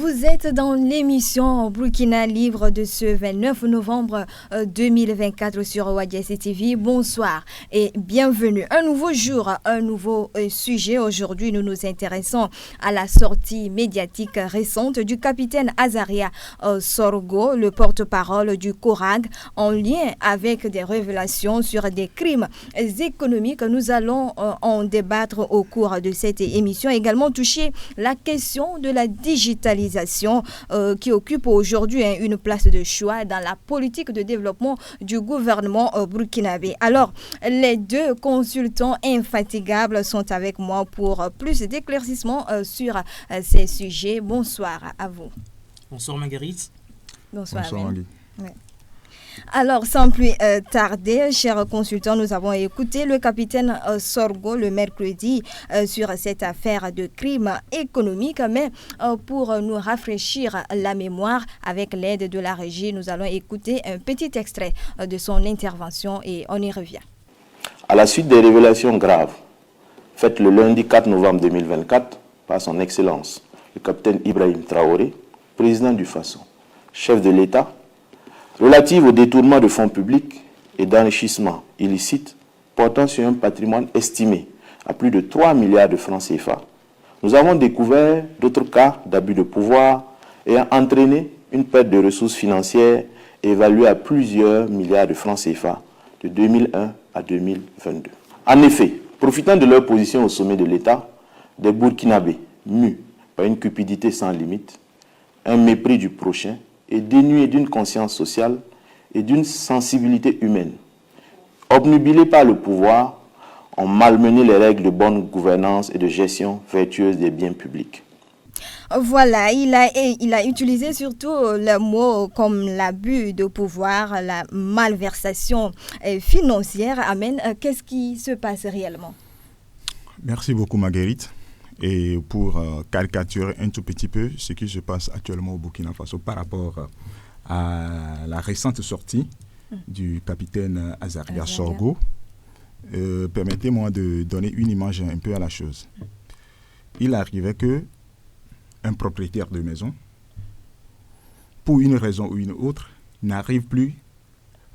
Vous êtes dans l'émission Burkina Libre de ce 29 novembre 2024 sur Wadiasi TV. Bonsoir et bienvenue. Un nouveau jour, un nouveau sujet. Aujourd'hui, nous nous intéressons à la sortie médiatique récente du capitaine Azaria Sorgo, le porte-parole du CORAG, en lien avec des révélations sur des crimes économiques. Nous allons en débattre au cours de cette émission. Également toucher la question de la digitalisation qui occupe aujourd'hui une place de choix dans la politique de développement du gouvernement burkinabé. Alors, les deux consultants infatigables sont avec moi pour plus d'éclaircissements sur ces sujets. Bonsoir à vous. Bonsoir Marguerite. Bonsoir Magui. Ouais. Alors, sans plus tarder, chers consultants, nous avons écouté le capitaine Sorgo le mercredi sur cette affaire de crime économique. Mais pour nous rafraîchir la mémoire, avec l'aide de la régie, nous allons écouter un petit extrait de son intervention et on y revient. À la suite des révélations graves faites le lundi 4 novembre 2024 par son Excellence, le capitaine Ibrahim Traoré, président du Faso, chef de l'État, relative au détournement de fonds publics et d'enrichissement illicite portant sur un patrimoine estimé à plus de 3 milliards de francs CFA, nous avons découvert d'autres cas d'abus de pouvoir ayant entraîné une perte de ressources financières évaluée à plusieurs milliards de francs CFA de 2001 à 2022. En effet, profitant de leur position au sommet de l'État, des Burkinabés mus par une cupidité sans limite, un mépris du prochain et dénués d'une conscience sociale et d'une sensibilité humaine, obnubilés par le pouvoir, ont malmené les règles de bonne gouvernance et de gestion vertueuse des biens publics. Voilà, il a utilisé surtout le mot comme l'abus de pouvoir, la malversation financière. Amen. Qu'est-ce qui se passe réellement? Merci beaucoup Marguerite. Et pour caricaturer un tout petit peu ce qui se passe actuellement au Burkina Faso par rapport à la récente sortie du capitaine Azaria Sorgo, permettez-moi de donner une image un peu à la chose. Il arrivait que un propriétaire de maison, pour une raison ou une autre, n'arrive plus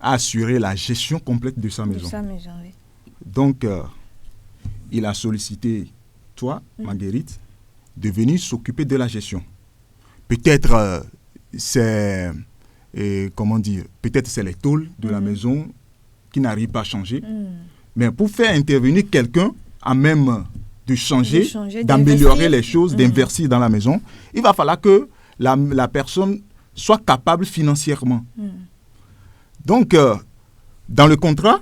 à assurer la gestion complète de sa maison. Oui. Donc, il a sollicité toi, Marguerite, de venir s'occuper de la gestion. Peut-être c'est les tôles de la maison qui n'arrivent pas à changer. Mais pour faire intervenir quelqu'un à même de changer, d'améliorer les choses, d'investir dans la maison, il va falloir que la personne soit capable financièrement. Donc, dans le contrat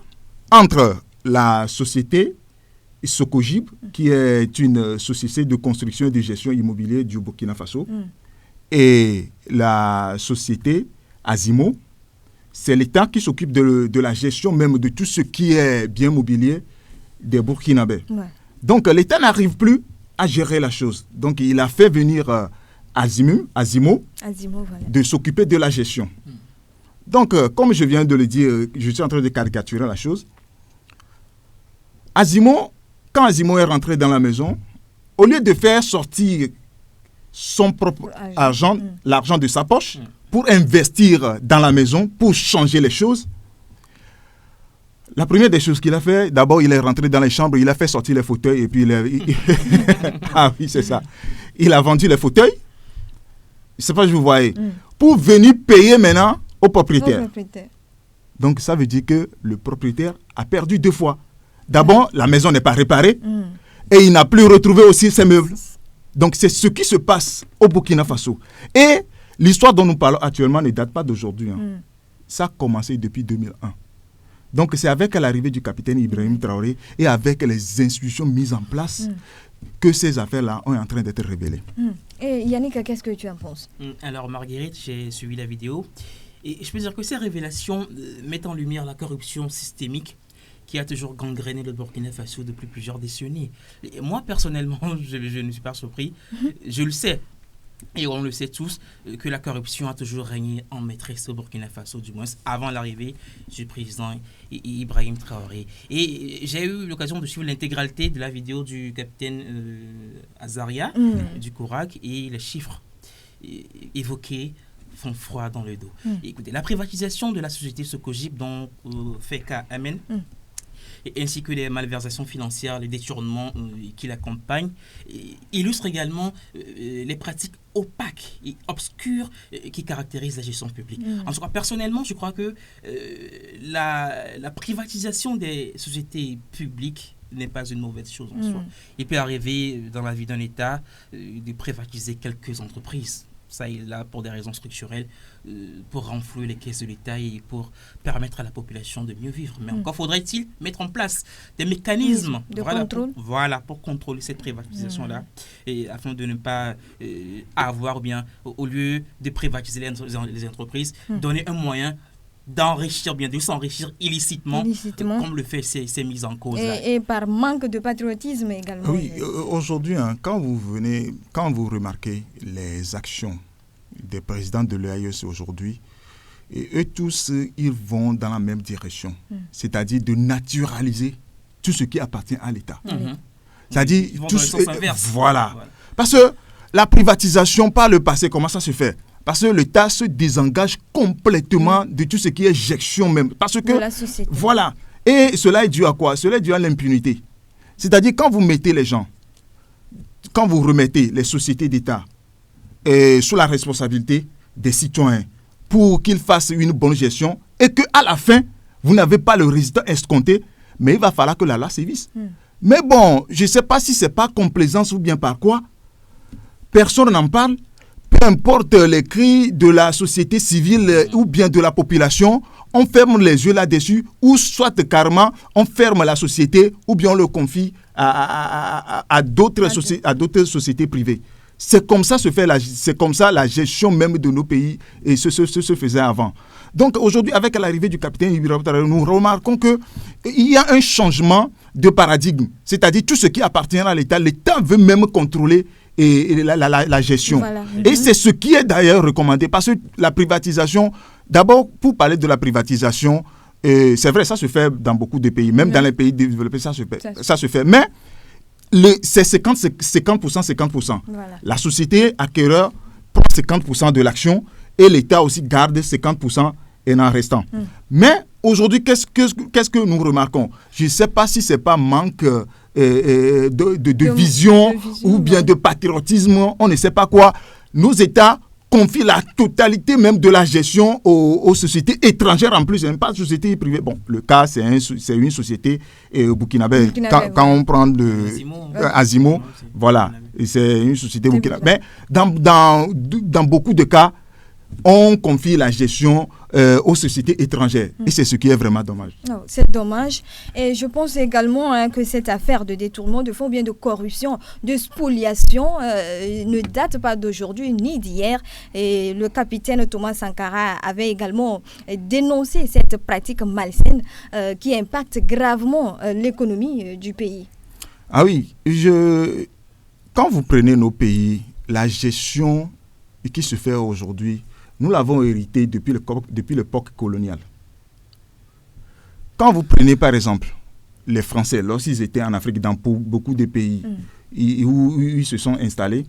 entre la société Socogib, qui est une société de construction et de gestion immobilière du Burkina Faso, et la société Azimo, c'est l'État qui s'occupe de la gestion même de tout ce qui est bien mobilier des Burkinabés. Ouais. Donc l'État n'arrive plus à gérer la chose. Donc il a fait venir Azimo voilà, de s'occuper de la gestion. Donc comme je viens de le dire, je suis en train de caricaturer la chose. Quand Azimo est rentré dans la maison, au lieu de faire sortir son propre argent, l'argent de sa poche, pour investir dans la maison, pour changer les choses, la première des choses qu'il a fait, d'abord il est rentré dans les chambres, il a fait sortir les fauteuils et puis ah oui, c'est ça. Il a vendu les fauteuils, je ne sais pas si vous voyez, pour venir payer maintenant au propriétaire. Donc ça veut dire que le propriétaire a perdu 2 fois. D'abord, la maison n'est pas réparée et il n'a plus retrouvé aussi ses meubles. Donc, c'est ce qui se passe au Burkina Faso. Et l'histoire dont nous parlons actuellement ne date pas d'aujourd'hui. Ça a commencé depuis 2001. Donc, c'est avec l'arrivée du capitaine Ibrahim Traoré et avec les institutions mises en place que ces affaires-là sont en train d'être révélées. Et Yannick, qu'est-ce que tu en penses? Alors, Marguerite, j'ai suivi la vidéo. Et je peux dire que ces révélations mettent en lumière la corruption systémique qui a toujours gangréné le Burkina Faso depuis plusieurs décennies. Et moi, personnellement, je ne suis pas surpris. Je le sais, et on le sait tous, que la corruption a toujours régné en maîtresse au Burkina Faso, du moins avant l'arrivée du président Ibrahim Traoré. Et j'ai eu l'occasion de suivre l'intégralité de la vidéo du capitaine Azaria, du CORAG, et les chiffres évoqués font froid dans le dos. Écoutez, la privatisation de la société Socogip dont fait cas Amen, ainsi que les malversations financières, les détournements qui l'accompagnent, illustrent également les pratiques opaques et obscures qui caractérisent la gestion publique. En tout cas, personnellement, je crois que la privatisation des sociétés publiques n'est pas une mauvaise chose en soi. Il peut arriver dans la vie d'un État de privatiser quelques entreprises. Ça est là pour des raisons structurelles, pour renflouer les caisses de l'État et pour permettre à la population de mieux vivre. Mais encore faudrait-il mettre en place des mécanismes de contrôle. Pour contrôler cette privatisation-là, et afin de ne pas avoir, ou bien au lieu de privatiser les entreprises, donner un moyen d'enrichir, bien de s'enrichir illicitement, comme le fait ces mises en cause. Et par manque de patriotisme également. Oui, aujourd'hui, quand vous remarquez les actions des présidents de l'EAES aujourd'hui, et eux tous, ils vont dans la même direction, c'est-à-dire de naturaliser tout ce qui appartient à l'État. C'est-à-dire, ils vont dans le sens inverse. Voilà. Parce que la privatisation, par le passé, comment ça se fait? Parce que l'État se désengage complètement de tout ce qui est gestion même. Parce que, de la société. Voilà. Et cela est dû à quoi? Cela est dû à l'impunité. C'est-à-dire, quand vous mettez les gens, quand vous remettez les sociétés d'État sous la responsabilité des citoyens pour qu'ils fassent une bonne gestion et qu'à la fin, vous n'avez pas le résultat escompté, mais il va falloir que la loi sévisse. Mais bon, je ne sais pas si ce n'est pas complaisance ou bien par quoi. Personne n'en parle. Peu importe les cris de la société civile ou bien de la population, on ferme les yeux là-dessus, ou soit carrément on ferme la société ou bien on le confie à d'autres sociétés privées. C'est comme ça c'est comme ça la gestion même de nos pays et se faisait avant. Donc aujourd'hui, avec l'arrivée du capitaine Ibrahim Traoré, nous remarquons qu'il y a un changement de paradigme. C'est-à-dire tout ce qui appartient à l'État, l'État veut même contrôler et la gestion. Voilà. Et c'est ce qui est d'ailleurs recommandé, parce que la privatisation, d'abord, pour parler de la privatisation, c'est vrai, ça se fait dans beaucoup de pays, même dans les pays développés, ça se fait. Mais c'est 50%. Voilà. La société acquéreur prend 50% de l'action et l'État aussi garde 50% et en restant. Mais aujourd'hui, qu'est-ce que nous remarquons? Je ne sais pas si ce n'est pas manque de vision ou bien de patriotisme, on ne sait pas quoi. Nos États confient la totalité même de la gestion aux sociétés étrangères en plus, même pas de sociétés privées. Bon, le cas, c'est une société burkinabé. Quand on prend Azimo, voilà, c'est une société burkinabé. Mais dans beaucoup de cas, on confie la gestion aux sociétés étrangères. Et c'est ce qui est vraiment dommage. Non, c'est dommage. Et je pense également que cette affaire de détournement de fonds, bien de corruption, de spoliation, ne date pas d'aujourd'hui ni d'hier. Et le capitaine Thomas Sankara avait également dénoncé cette pratique malsaine qui impacte gravement l'économie du pays. Ah oui, quand vous prenez nos pays, la gestion qui se fait aujourd'hui, nous l'avons hérité depuis l'époque coloniale. Quand vous prenez par exemple les Français, lorsqu'ils étaient en Afrique, dans beaucoup de pays où ils se sont installés,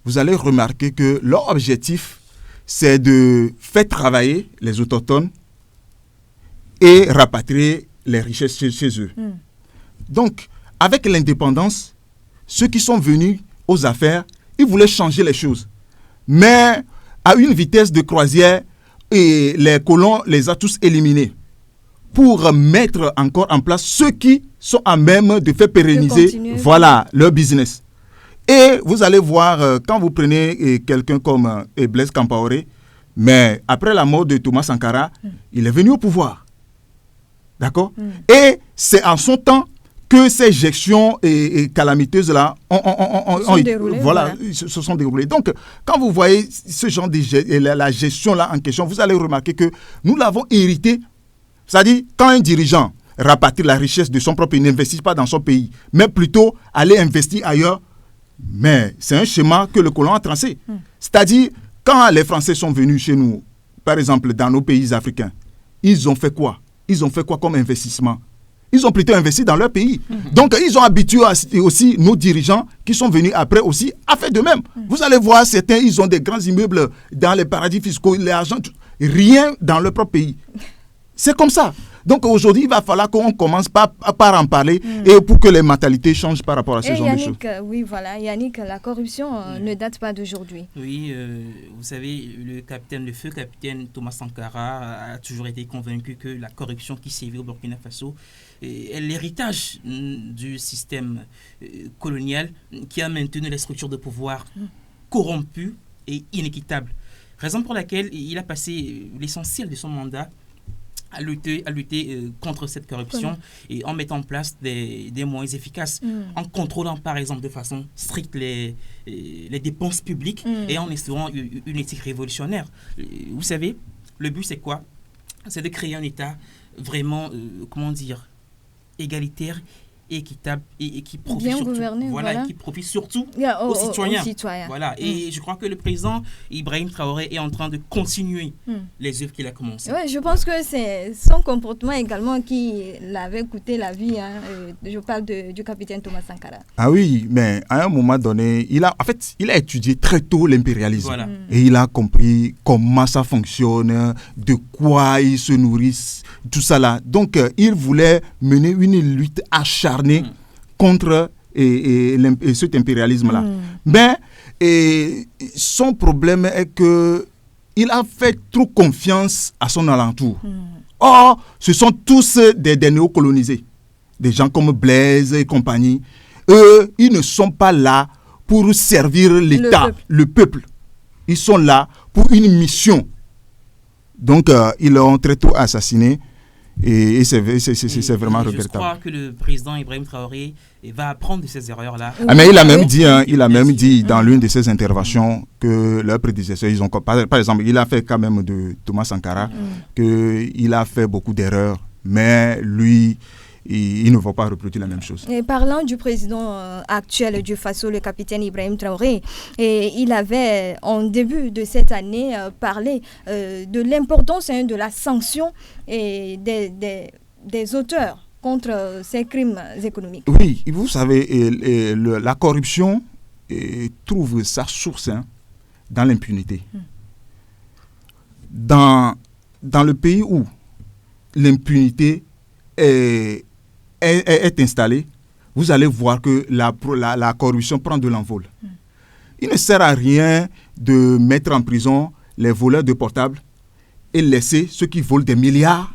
vous allez remarquer que leur objectif, c'est de faire travailler les autochtones et rapatrier les richesses chez eux. Donc, avec l'indépendance, ceux qui sont venus aux affaires, ils voulaient changer les choses. Mais à une vitesse de croisière, et les colons les a tous éliminés pour mettre encore en place ceux qui sont à même de faire pérenniser leur business. Et vous allez voir, quand vous prenez quelqu'un comme Blaise Compaoré, mais après la mort de Thomas Sankara, il est venu au pouvoir. D'accord? Et c'est en son temps que ces gestions calamiteuses-là se sont déroulées. Donc, quand vous voyez ce genre la gestion-là en question, vous allez remarquer que nous l'avons hérité. C'est-à-dire, quand un dirigeant rapatrie la richesse de son propre pays, n'investit pas dans son pays, mais plutôt aller investir ailleurs, mais c'est un schéma que le colon a tracé. C'est-à-dire, quand les Français sont venus chez nous, par exemple, dans nos pays africains, ils ont fait quoi? Ils ont fait quoi comme investissement? Ils ont plutôt investi dans leur pays. Donc, ils ont habitué aussi nos dirigeants qui sont venus après aussi à faire de même. Vous allez voir, certains, ils ont des grands immeubles dans les paradis fiscaux, l'argent, rien dans leur propre pays. C'est comme ça. Donc aujourd'hui, il va falloir qu'on commence par en parler et pour que les mentalités changent par rapport à ce genre de choses. Oui, voilà. Yannick, la corruption ne date pas d'aujourd'hui. Oui, vous savez, le feu capitaine Thomas Sankara a toujours été convaincu que la corruption qui sévit au Burkina Faso est l'héritage du système colonial qui a maintenu les structures de pouvoir corrompues et inéquitables. Raison pour laquelle il a passé l'essentiel de son mandat à lutter contre cette corruption et en mettant en place des moyens efficaces, en contrôlant par exemple de façon stricte les dépenses publiques et en instaurant une éthique révolutionnaire. Vous savez, le but c'est quoi? C'est de créer un État vraiment, égalitaire, équitable et qui profite bien surtout, gouverné, qui profite surtout aux citoyens. Voilà. Et je crois que le président Ibrahim Traoré est en train de continuer les œuvres qu'il a commencées. Ouais, je pense que c'est son comportement également qui l'avait coûté la vie. Je parle du capitaine Thomas Sankara. Ah oui, mais à un moment donné, il a étudié très tôt l'impérialisme. Voilà. Et il a compris comment ça fonctionne, de quoi ils se nourrissent, tout ça là. Donc, il voulait mener une lutte acharnée contre cet impérialisme-là. Mais son problème est qu'il a fait trop confiance à son alentour. Or, ce sont tous des néocolonisés. Des gens comme Blaise et compagnie. Eux, ils ne sont pas là pour servir l'État, le peuple. Ils sont là pour une mission. Donc, ils l'ont très tôt assassiné. Et c'est vraiment regrettable. Je crois que le président Ibrahim Traoré va apprendre de ces erreurs-là. Mais il a même dit dans l'une de ses interventions que leurs prédécesseurs, ils ont, par exemple, il a fait quand même de Thomas Sankara qu'il a fait beaucoup d'erreurs, mais lui, il ne va pas reproduire la même chose. Et parlant du président actuel du Faso, le capitaine Ibrahim Traoré, il avait en début de cette année parlé de l'importance de la sanction et des auteurs contre ces crimes économiques. Oui, vous savez, la corruption trouve sa source dans l'impunité. Dans le pays où l'impunité est installée, vous allez voir que la corruption prend de l'envol. Il ne sert à rien de mettre en prison les voleurs de portables et laisser ceux qui volent des milliards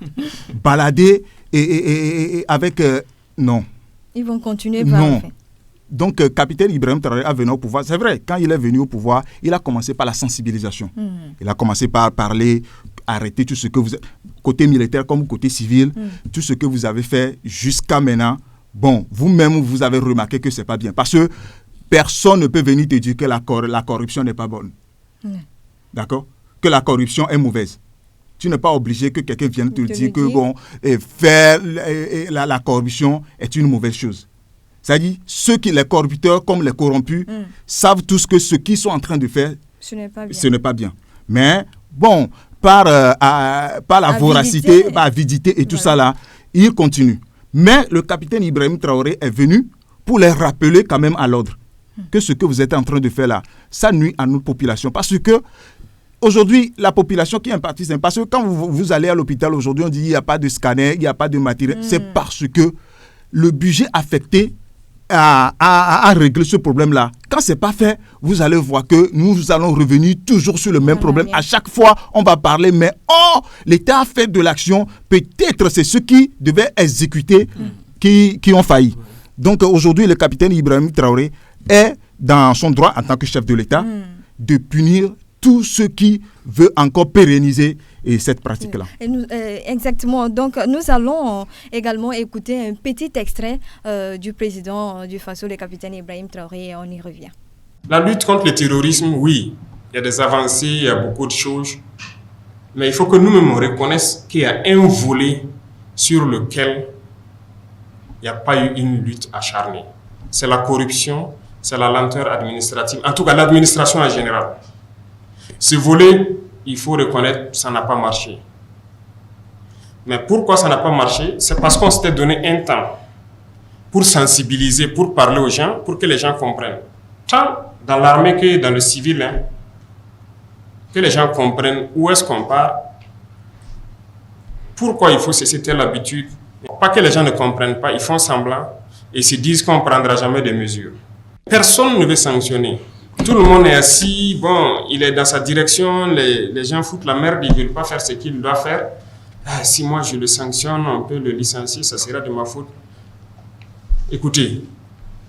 balader et avec... non. Ils vont continuer par le fait. Donc, capitaine Ibrahim Traoré a venu au pouvoir. C'est vrai, quand il est venu au pouvoir, il a commencé par la sensibilisation. Il a commencé par parler, arrêter tout ce que vous... Côté militaire comme côté civil, tout ce que vous avez fait jusqu'à maintenant, bon, vous-même, vous avez remarqué que ce n'est pas bien. Parce que personne ne peut venir te dire que la corruption n'est pas bonne. D'accord? Que la corruption est mauvaise. Tu n'es pas obligé que quelqu'un vienne te dire que bon, faire la corruption est une mauvaise chose. C'est-à-dire, les corrupteurs comme les corrompus savent tous que ce qu'ils sont en train de faire, ce n'est pas bien. Mais bon, par la voracité, par l'avidité et tout ça là, ils continuent. Mais le capitaine Ibrahim Traoré est venu pour les rappeler quand même à l'ordre que ce que vous êtes en train de faire là, ça nuit à notre population. Parce que aujourd'hui, la population qui est impartie, c'est parce que quand vous allez à l'hôpital aujourd'hui, on dit qu'il n'y a pas de scanner, il n'y a pas de matériel. C'est parce que le budget affecté à régler ce problème-là. Quand ce n'est pas fait, vous allez voir que nous allons revenir toujours sur le même problème. À chaque fois, on va parler, mais l'État a fait de l'action. Peut-être c'est ceux qui devaient exécuter qui ont failli. Donc aujourd'hui, le capitaine Ibrahim Traoré est dans son droit en tant que chef de l'État de punir tout ce qui veut encore pérenniser cette pratique-là. Exactement. Donc, nous allons également écouter un petit extrait du président du Faso, le capitaine Ibrahim Traoré, et on y revient. La lutte contre le terrorisme, oui, il y a des avancées, il y a beaucoup de choses, mais il faut que nous-mêmes reconnaissions qu'il y a un volet sur lequel il n'y a pas eu une lutte acharnée. C'est la corruption, c'est la lenteur administrative, en tout cas l'administration en général. Ce volet, il faut reconnaître, ça n'a pas marché. Mais pourquoi ça n'a pas marché? C'est parce qu'on s'était donné un temps pour sensibiliser, pour parler aux gens, pour que les gens comprennent. Tant dans l'armée que dans le civil, hein, que les gens comprennent où est-ce qu'on part, pourquoi il faut cesser telle habitude. Pas que les gens ne comprennent pas, ils font semblant et se disent qu'on ne prendra jamais de mesures. Personne ne veut sanctionner. Tout le monde est assis, bon, il est dans sa direction, les gens foutent la merde, ils ne veulent pas faire ce qu'il doit faire. Ah, si moi je le sanctionne, on peut le licencier, ça sera de ma faute. Écoutez,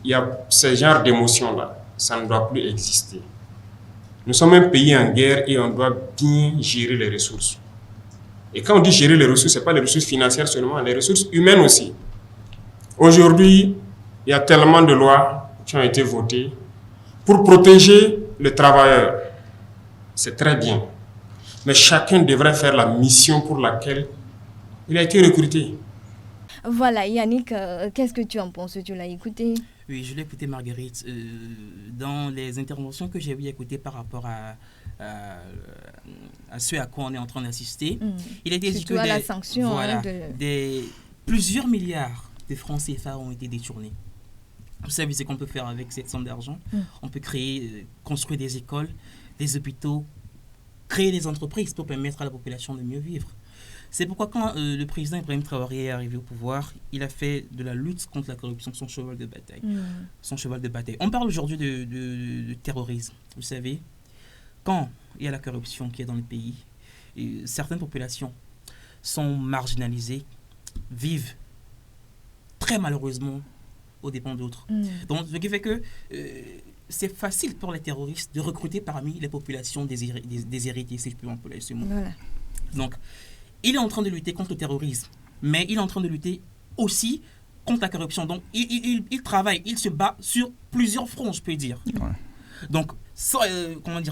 il y a ce genre d'émotions-là, ça ne doit plus exister. Nous sommes un pays en guerre et on doit bien gérer les ressources. Et quand on dit gérer les ressources, ce n'est pas les ressources financières seulement, les ressources humaines aussi. Aujourd'hui, il y a tellement de lois qui ont été votées pour protéger le travailleur. C'est très bien. Mais chacun devrait faire la mission pour laquelle il a été recruté. Voilà, Yannick, qu'est-ce que tu en penses? Tu l'as écouté? Oui, je l'ai écouté, Marguerite. Dans les interventions que j'ai eu écouter par rapport à ce à quoi on est en train d'assister, il a été dit que la sanction, voilà, plusieurs milliards de francs CFA ont été détournés. Vous savez ce qu'on peut faire avec cette somme d'argent? On peut construire des écoles, des hôpitaux, créer des entreprises pour permettre à la population de mieux vivre. C'est pourquoi quand le président Ibrahim Traoré est arrivé au pouvoir, il a fait de la lutte contre la corruption son cheval de bataille. Son cheval de bataille. On parle aujourd'hui de terrorisme. Vous savez, quand il y a la corruption qui est dans le pays, certaines populations sont marginalisées, vivent très malheureusement aux dépens d'autres. Donc, ce qui fait que c'est facile pour les terroristes de recruter parmi les populations déshérités, si je peux employer ce mot. Voilà. Donc, il est en train de lutter contre le terrorisme, mais il est en train de lutter aussi contre la corruption. Donc, il travaille, il se bat sur plusieurs fronts, je peux dire. Ouais. Donc,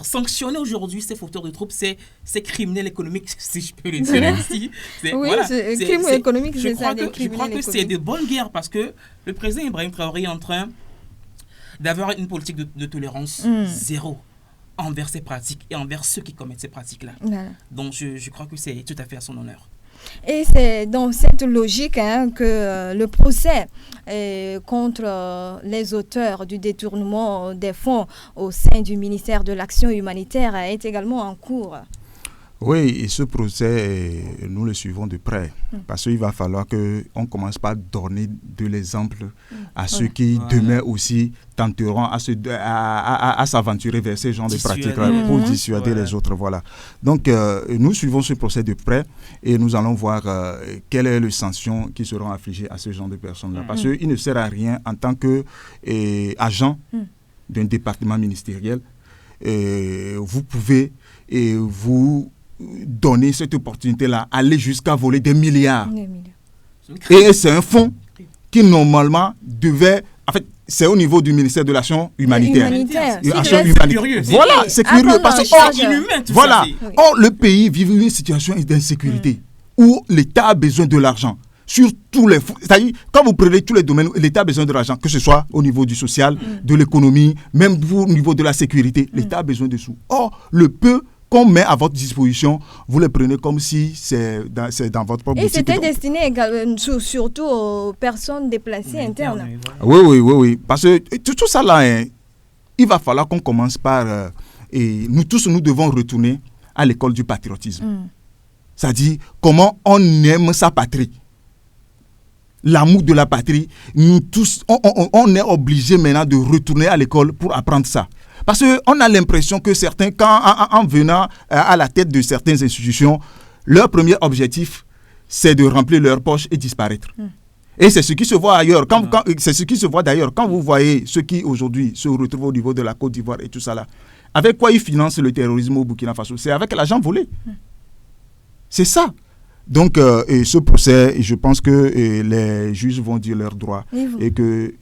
sanctionner aujourd'hui ces fauteurs de troubles, c'est criminel économique, si je peux le dire ainsi. Oui, voilà, c'est criminel économique, je crois que c'est de bonne guerre parce que le président Ibrahim Traoré est en train d'avoir une politique de tolérance zéro envers ces pratiques et envers ceux qui commettent ces pratiques-là. Voilà. Donc, je crois que c'est tout à fait à son honneur. Et c'est dans cette logique que le procès contre les auteurs du détournement des fonds au sein du ministère de l'Action humanitaire est également en cours. Oui, et ce procès, nous le suivons de près, parce qu'il va falloir qu'on commence par donner de l'exemple à ceux qui demain aussi tenteront à s'aventurer vers ce genre de pratiques-là pour dissuader les autres. Voilà. Donc, nous suivons ce procès de près et nous allons voir quelles sont les sanctions qui seront affligées à ce genre de personnes-là. Parce qu'il ne sert à rien en tant qu'agent d'un département ministériel, vous pouvez vous donner cette opportunité-là, aller jusqu'à voler des milliards. Et c'est un fonds qui normalement devait... En fait, c'est au niveau du ministère de l'Action humanitaire. Voilà, c'est curieux. Parce que, voilà. Or, le pays vit une situation d'insécurité où l'État a besoin de l'argent. Sur tous les... C'est-à-dire, quand vous prenez tous les domaines, l'État a besoin de l'argent, que ce soit au niveau du social, de l'économie, même au niveau de la sécurité, l'État a besoin de sous. Or, le peu qu'on met à votre disposition, vous le prenez comme si c'est dans votre propre boutique. Et c'était destiné surtout aux personnes déplacées internes. Oui. Parce que tout ça là, il va falloir qu'on commence par... et nous tous, nous devons retourner à l'école du patriotisme. C'est-à-dire, comment on aime sa patrie. L'amour de la patrie, nous tous, on est obligés maintenant de retourner à l'école pour apprendre ça. Parce qu'on a l'impression que certains, en venant à la tête de certaines institutions, leur premier objectif, c'est de remplir leur poche et disparaître. Et c'est ce qui se voit ailleurs. C'est ce qui se voit d'ailleurs. Quand vous voyez ceux qui aujourd'hui se retrouvent au niveau de la Côte d'Ivoire et tout ça là, avec quoi ils financent le terrorisme au Burkina Faso? C'est avec l'argent volé. C'est ça. Donc, ce procès, je pense que les juges vont dire leurs droits et que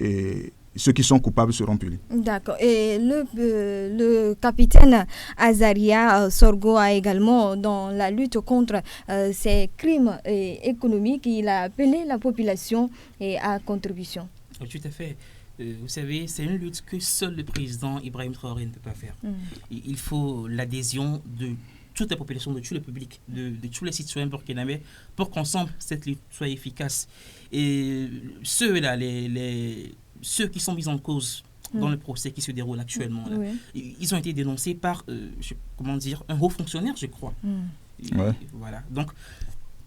ceux qui sont coupables seront punis. D'accord. Et le capitaine Azaria Sorgo a également, dans la lutte contre ces crimes économiques, il a appelé la population à contribution. Tout à fait. Vous savez, c'est une lutte que seul le président Ibrahim Traoré ne peut pas faire. Il faut l'adhésion de toute la population, de tout le public, de tous les citoyens burkinabés, pour qu'ensemble, cette lutte soit efficace. Et ceux-là, ceux qui sont mis en cause dans le procès qui se déroule actuellement, là, ils ont été dénoncés par, un haut fonctionnaire, je crois. Voilà. Donc,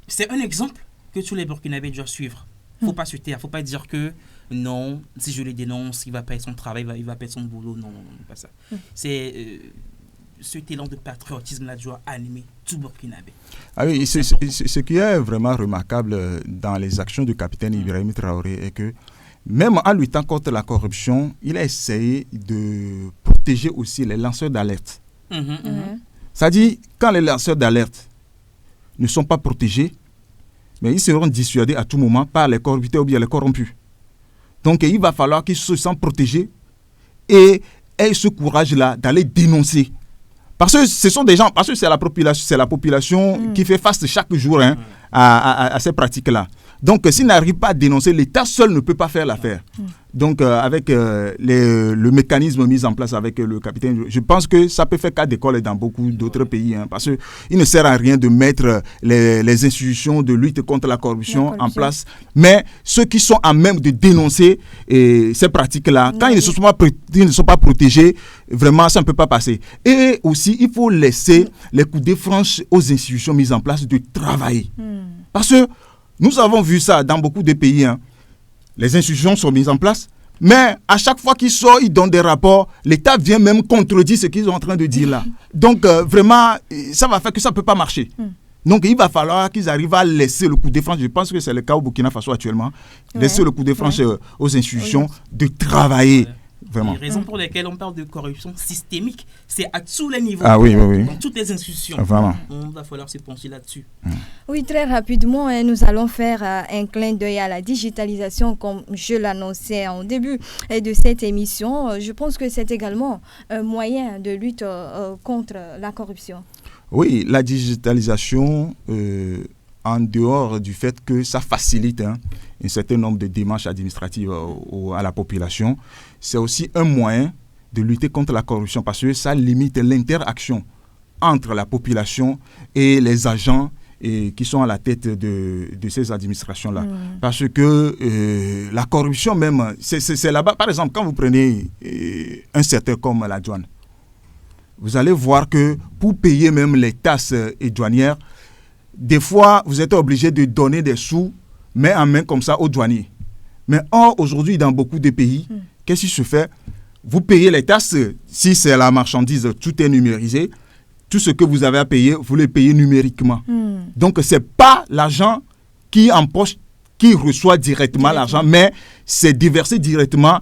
c'est un exemple que tous les Burkinabés doivent suivre. Il ne faut pas se taire, il ne faut pas dire que non, si je le dénonce, il va perdre son travail, il va perdre son boulot. Non, pas ça. C'est cet élan de patriotisme-là doit animer tout Burkinabé. Ah oui, ce qui est vraiment remarquable dans les actions du capitaine Ibrahim Traoré est que même en luttant contre la corruption, il a essayé de protéger aussi les lanceurs d'alerte. C'est-à-dire, quand les lanceurs d'alerte ne sont pas protégés, mais ils seront dissuadés à tout moment par les corrupteurs ou bien les corrompus. Donc, il va falloir qu'ils se sentent protégés et aient ce courage-là d'aller dénoncer. Parce que ce sont des gens, parce que c'est la population qui fait face chaque jour à ces pratiques-là. Donc, s'ils n'arrivent pas à dénoncer, l'État seul ne peut pas faire l'affaire. Donc, avec le mécanisme mis en place avec le capitaine, je pense que ça peut faire cas d'école dans beaucoup d'autres pays. Parce qu'il ne sert à rien de mettre les institutions de lutte contre la corruption en place. Mais ceux qui sont à même de dénoncer ces pratiques-là, quand ils ne sont pas protégés, vraiment, ça ne peut pas passer. Et aussi, il faut laisser les coups de franche aux institutions mises en place de travailler. Parce que nous avons vu ça dans beaucoup de pays. Les institutions sont mises en place, mais à chaque fois qu'ils sortent, ils donnent des rapports. L'État vient même contredire ce qu'ils sont en train de dire là. Donc, vraiment, ça va faire que ça ne peut pas marcher. Donc, il va falloir qu'ils arrivent à laisser le coup de franche. Je pense que c'est le cas au Burkina Faso actuellement. Laisser le coup de franche aux institutions de travailler. Vraiment. Les raisons pour lesquelles on parle de corruption systémique, c'est à tous les niveaux, dans toutes les institutions. Vraiment. On va falloir se pencher là-dessus. Oui, très rapidement, nous allons faire un clin d'œil à la digitalisation, comme je l'annonçais en début de cette émission. Je pense que c'est également un moyen de lutte contre la corruption. Oui, la digitalisation, en dehors du fait que ça facilite un certain nombre de démarches administratives à la population, c'est aussi un moyen de lutter contre la corruption parce que ça limite l'interaction entre la population et les agents qui sont à la tête de ces administrations-là. Parce que la corruption même, c'est là-bas. Par exemple, quand vous prenez un secteur comme la douane, vous allez voir que pour payer même les taxes douanières, des fois, vous êtes obligé de donner des sous, main en main comme ça aux douaniers. Mais aujourd'hui, dans beaucoup de pays, qu'est-ce qui se fait? Vous payez les taxes, si c'est la marchandise, tout est numérisé. Tout ce que vous avez à payer, vous le payez numériquement. Donc, ce n'est pas l'agent qui empoche, qui reçoit directement l'argent, mais c'est déversé directement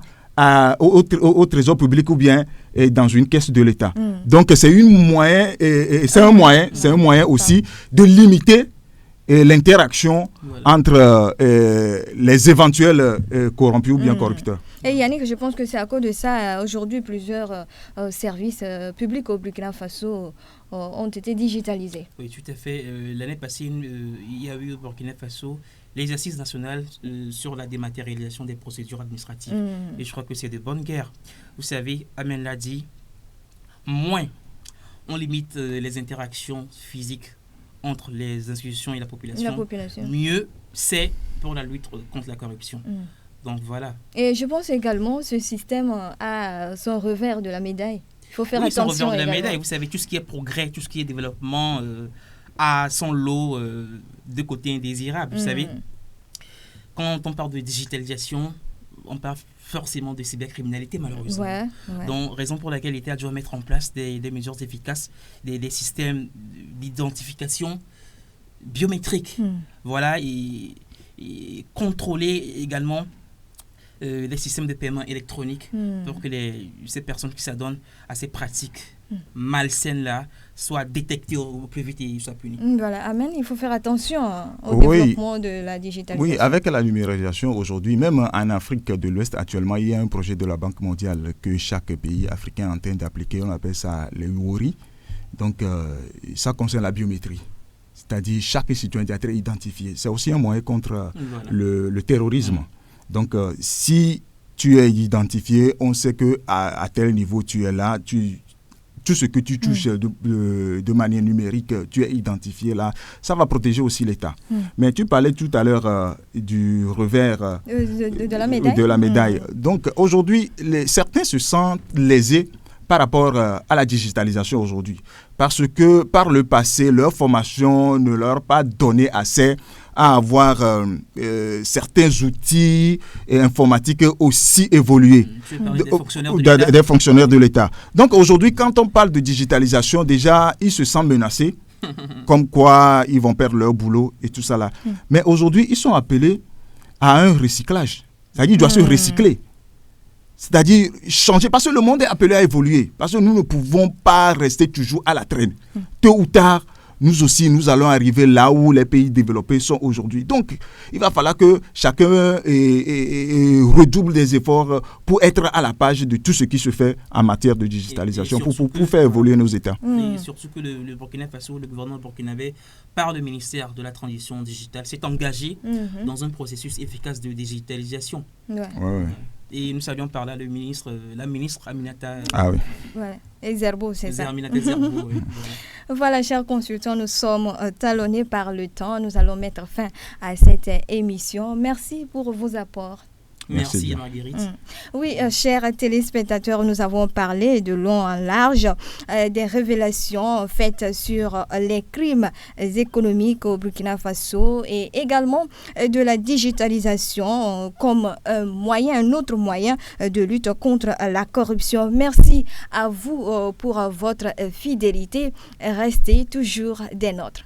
au trésor public ou bien dans une caisse de l'État. Donc, c'est un moyen aussi de limiter l'interaction entre les éventuels corrompus ou bien corrupteurs. Et Yannick, je pense que c'est à cause de ça, aujourd'hui, plusieurs services publics au Burkina Faso ont été digitalisés. Oui, tout à fait. L'année passée, il y a eu au Burkina Faso l'exercice national sur la dématérialisation des procédures administratives. Et je crois que c'est de bonne guerre. Vous savez, Amen l'a dit, moins on limite les interactions physiques entre les institutions et la population. Mieux c'est pour la lutte contre la corruption. Donc voilà. Et je pense également ce système a son revers de la médaille. Il faut faire attention. Son revers de la médaille. Vous savez, tout ce qui est progrès, tout ce qui est développement a son lot de côtés indésirables. Vous savez, quand on parle de digitalisation, on parle forcément de cybercriminalité, malheureusement. Donc, raison pour laquelle l'État doit mettre en place des mesures efficaces, des systèmes d'identification biométrique. Voilà, et contrôler également les systèmes de paiement électronique pour que ces personnes qui s'adonnent à ces pratiques malsaines-là soient détectées au plus vite et soient punies. Voilà, Amen, il faut faire attention au développement de la digitalisation. Oui, avec la numérisation aujourd'hui, même en Afrique de l'Ouest actuellement, il y a un projet de la Banque mondiale que chaque pays africain est en train d'appliquer, on appelle ça les WORI. Donc, ça concerne la biométrie. C'est-à-dire chaque citoyen doit être identifié. C'est aussi un moyen contre le terrorisme. Donc, si tu es identifié, on sait qu'à tel niveau tu es là, tu tout ce que tu touches de manière numérique, tu es identifié là. Ça va protéger aussi l'État. Mais tu parlais tout à l'heure du revers de la médaille. Donc aujourd'hui, certains se sentent lésés par rapport à la digitalisation aujourd'hui. Parce que par le passé, leur formation ne leur a pas donné assez à avoir certains outils informatiques aussi évolués des fonctionnaires de l'État. Donc aujourd'hui, quand on parle de digitalisation, déjà, ils se sentent menacés, comme quoi ils vont perdre leur boulot et tout ça là. Mais aujourd'hui, ils sont appelés à un recyclage. C'est-à-dire qu'ils doivent se recycler. C'est-à-dire changer, parce que le monde est appelé à évoluer, parce que nous ne pouvons pas rester toujours à la traîne. Tôt ou tard, nous aussi, nous allons arriver là où les pays développés sont aujourd'hui. Donc, il va falloir que chacun redouble des efforts pour être à la page de tout ce qui se fait en matière de digitalisation, pour faire évoluer nos États. Et surtout que le Burkina Faso, le gouvernement burkinabé, par le ministère de la Transition digitale, s'est engagé dans un processus efficace de digitalisation. Et nous saluons par là la ministre Aminata Zerbo, c'est ça. Aminata Zerbo, oui. Voilà, chers consultants, nous sommes talonnés par le temps. Nous allons mettre fin à cette émission. Merci pour vos apports. Merci Marguerite. Oui, chers téléspectateurs, nous avons parlé de long en large des révélations faites sur les crimes économiques au Burkina Faso et également de la digitalisation comme un autre moyen de lutte contre la corruption. Merci à vous pour votre fidélité. Restez toujours des nôtres.